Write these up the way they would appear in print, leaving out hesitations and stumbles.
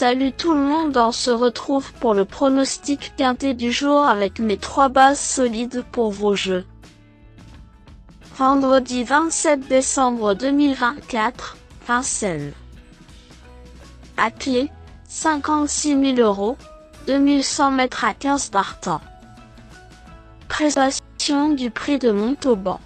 Salut tout le monde, on se retrouve pour le pronostic quintet du jour avec mes 3 bases solides pour vos jeux. Vendredi 27 décembre 2024, Vincennes. Attelé, 56 000 €, 2100 mètres à 15 partants. Présentation du prix de Montauban.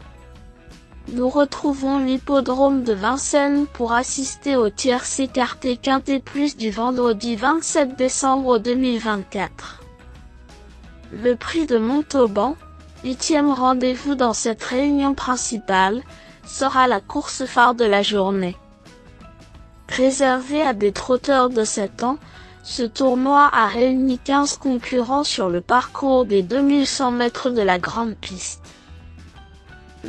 Nous retrouvons l'hippodrome de Vincennes pour assister au tiercé écarté quintet plus du vendredi 27 décembre 2024. Le prix de Montauban, 8e rendez-vous dans cette réunion principale, sera la course phare de la journée. Réservé à des trotteurs de 7 ans, ce tournoi a réuni 15 concurrents sur le parcours des 2100 mètres de la grande piste.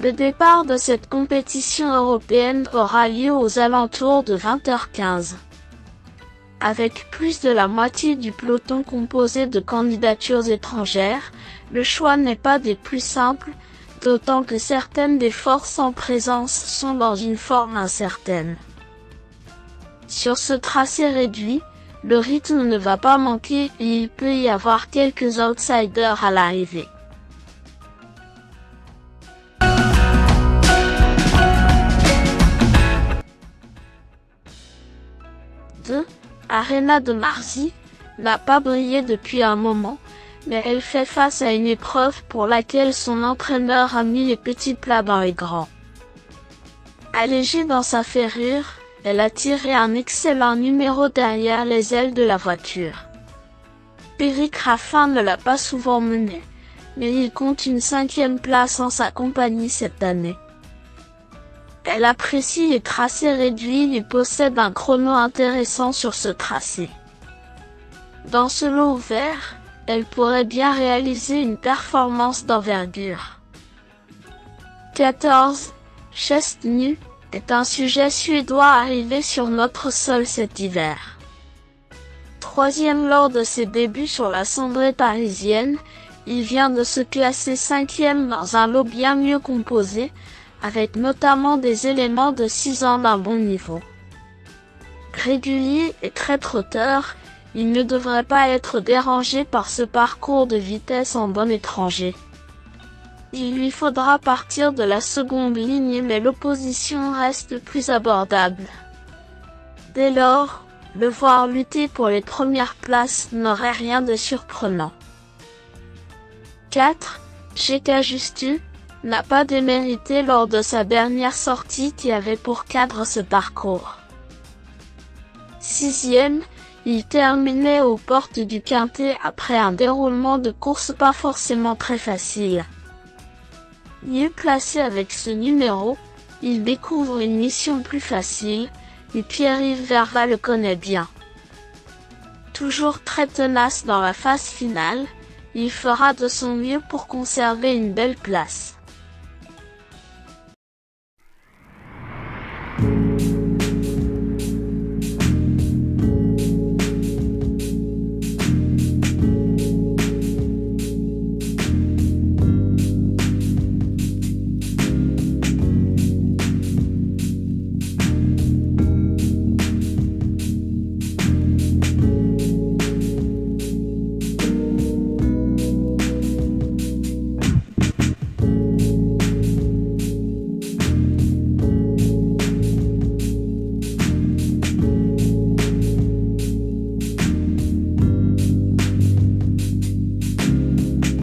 Le départ de cette compétition européenne aura lieu aux alentours de 20h15. Avec plus de la moitié du peloton composé de candidatures étrangères, le choix n'est pas des plus simples, d'autant que certaines des forces en présence sont dans une forme incertaine. Sur ce tracé réduit, le rythme ne va pas manquer et il peut y avoir quelques outsiders à l'arrivée. Arena de Marsy n'a pas brillé depuis un moment, mais elle fait face à une épreuve pour laquelle son entraîneur a mis les petits plats dans les grands. Allégée dans sa ferrure, elle a tiré un excellent numéro derrière les ailes de la voiture. Péric Raffin ne l'a pas souvent menée, mais il compte une 5e place en sa compagnie cette année. Elle apprécie les tracés réduits et possède un chrono intéressant sur ce tracé. Dans ce lot ouvert, elle pourrait bien réaliser une performance d'envergure. 14. Chestnut est un sujet suédois arrivé sur notre sol cet hiver. 3e lors de ses débuts sur la cendrée parisienne, il vient de se classer 5e dans un lot bien mieux composé, avec notamment des éléments de 6 ans d'un bon niveau. Régulier et très trotteur, il ne devrait pas être dérangé par ce parcours de vitesse en bon étranger. Il lui faudra partir de la seconde ligne mais l'opposition reste plus abordable. Dès lors, le voir lutter pour les premières places n'aurait rien de surprenant. 4. J.K. Justu n'a pas démérité lors de sa dernière sortie qui avait pour cadre ce parcours. 6e, il terminait aux portes du quintet après un déroulement de course pas forcément très facile. Mieux placé avec ce numéro, il découvre une mission plus facile, et Pierre-Yves Verva le connaît bien. Toujours très tenace dans la phase finale, il fera de son mieux pour conserver une belle place.